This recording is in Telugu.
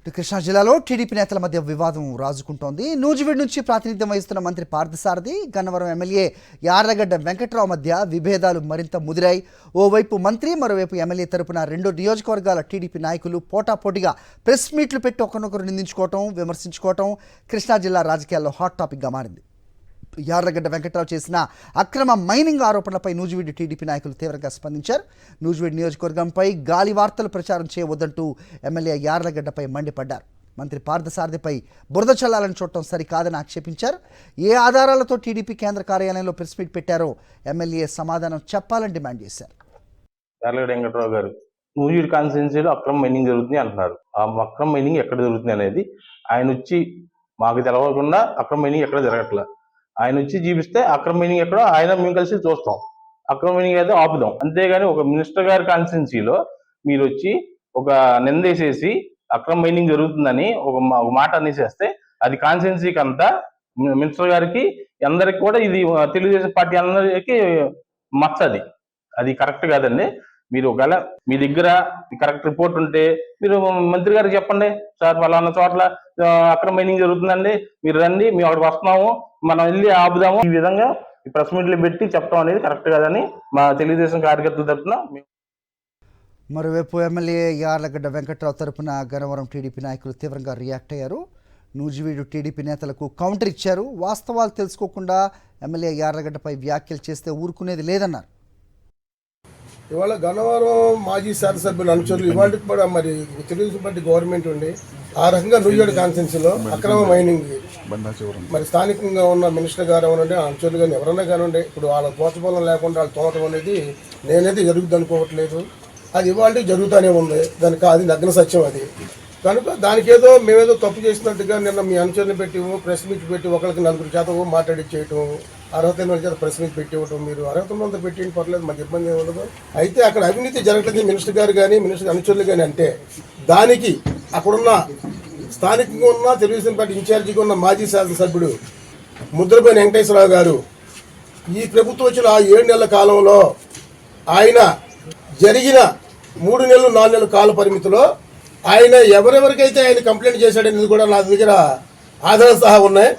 కృష్ణా జిల్లాలో టీడీపీ నేతల మధ్య వివాదం రాజుకుంటోంది. నూజివీడు నుంచి ప్రాతినిధ్యం వహిస్తున్న మంత్రి పార్థసారథి, గన్నవరం ఎమ్మెల్యే యార్లగడ్డ వెంకట్రావు మధ్య విభేదాలు మరింత ముదిరాయి. ఓవైపు మంత్రి, మరోవైపు ఎమ్మెల్యే తరపున రెండు నియోజకవర్గాల టీడీపీ నాయకులు పోటాపోటీగా ప్రెస్ మీట్లు పెట్టి ఒకరినొకరు నిందించుకోవటం, విమర్శించుకోవటం కృష్ణా జిల్లా రాజకీయాల్లో హాట్ టాపిక్గా మారింది. యార్లగడ్డ వెంకట్రావు చేసిన అక్రమ మైనింగ్ ఆరోపణలపై నూజివీడు టీడీపీ నాయకులు తీవ్రంగా స్పందించారు. నూజివీడు నియోజకవర్గంపై గాలి వార్తలు ప్రచారం చేయవద్దంటూ ఎమ్మెల్యే యార్లగడ్డపై మండిపడ్డారు. మంత్రి పార్థసారథిపై బురద చల్లాలని చూడటం సరికాదని ఆక్షేపించారు. ఏ ఆధారాలతో టీడీపీ కేంద్ర కార్యాలయంలో ప్రెస్ మీట్ పెట్టారో ఎమ్మెల్యే సమాధానం చెప్పాలని డిమాండ్ చేశారు. యార్లగడ్డ వెంకట్రావు గారు నూజివీడు కాన్స్టిట్యున్సీలో అక్రమ మైనింగ్ జరుగుతుంది అంటున్నారు. ఆ అక్రమ మైనింగ్ ఎక్కడ జరుగుతుంది అనేది ఆయన వచ్చి మాకు తెలవకుండా అక్రమ మైనింగ్ ఎక్కడ జరగట్లేదు. ఆయన వచ్చి చూపిస్తే అక్రమ మైనింగ్ ఎక్కడో ఆయన మేము కలిసి చూస్తాం, అక్రమ మైనింగ్ అయితే ఆపుదాం. అంతేగాని ఒక మినిస్టర్ గారి కాన్స్టిట్యున్సీలో మీరు వచ్చి ఒక నిందేసేసి అక్రమ మైనింగ్ జరుగుతుందని ఒక మాట అనేసేస్తే అది కాన్స్టిట్యున్సీకి అంతా మినిస్టర్ గారికి అందరికి కూడా ఇది తెలుగుదేశం పార్టీ అందరికి మచ్చది. అది కరెక్ట్ కాదండి. మీరు ఒకవేళ మీ దగ్గర కరెక్ట్ రిపోర్ట్ ఉంటే మీరు మంత్రి గారికి చెప్పండి, సార్ ఫలానా చోట్ల అక్రమ మైనింగ్ జరుగుతుందండి, మీరు రండి, మేము అక్కడికి వస్తున్నాము, మనం వెళ్ళి ఆపుదాము. ఈ విధంగా ప్రెస్ మీట్లు పెట్టి చెప్పడం అనేది కరెక్ట్ కాదని మా తెలుగుదేశం కార్యకర్తల తరఫున. మరోవైపు ఎమ్మెల్యే యార్లగడ్డ వెంకట్రావు తరపున గన్నవరం టీడీపీ నాయకులు తీవ్రంగా రియాక్ట్ అయ్యారు. నూజివీడు టీడీపీ నేతలకు కౌంటర్ ఇచ్చారు. వాస్తవాలు తెలుసుకోకుండా ఎమ్మెల్యే యార్లగడ్డపై వ్యాఖ్యలు చేస్తే ఊరుకునేది లేదన్నారు. ఇవాళ గన్నవరం మాజీ శాసనసభ్యులు అనుచరులు ఇవాళ కూడా మరి తెలుగుదేశం పార్టీ గవర్నమెంట్ ఉండి ఆ రకంగా నూజివీడు కాన్స్టిట్యున్సీలో అక్రమ మైనింగ్ మరి స్థానికంగా ఉన్న మినిస్టర్ గారు ఎవరంటే అనుచరులు కానీ ఎవరన్నా కానివ్వండి, ఇప్పుడు వాళ్ళ పోచబలం లేకుండా వాళ్ళు తోమటం అనేది నేనైతే జరుగుద్ది అనుకోవట్లేదు. అది ఇవాళ జరుగుతూనే ఉంది. దానికి అది నగ్న సత్యం. అది కనుక దానికేదో మేమేదో తప్పు చేసినట్టుగా నిన్న మీ అనుచరులు పెట్టి ప్రెస్ మీట్ పెట్టి ఒకరికి 4 చేత మాట్లాడిచ్చేయటం, 69 చేత ప్రెస్ మీట్ పెట్టి ఇవ్వటం. మీరు 69 పెట్టి పర్లేదు, మాకు ఇబ్బంది ఏమి ఉండదు. అయితే అక్కడ అవినీతి జరగట్లేదు మినిస్టర్ గారు కానీ మినిస్టర్ అనుచరులు కానీ అంటే దానికి అక్కడున్న స్థానికంగా ఉన్న తెలుగుదేశం పార్టీ ఇన్ఛార్జిగా ఉన్న మాజీ శాసనసభ్యుడు ముద్రపైన వెంకటేశ్వరరావు గారు ఈ ప్రభుత్వం వచ్చిన ఆ 7 నెలల కాలంలో ఆయన జరిగిన 3 నెలలు 4 నెలల కాల పరిమితిలో ఆయన ఎవరెవరికైతే ఆయన కంప్లైంట్ చేశాడనేది కూడా నా దగ్గర ఆధారాలు సహా ఉన్నాయి.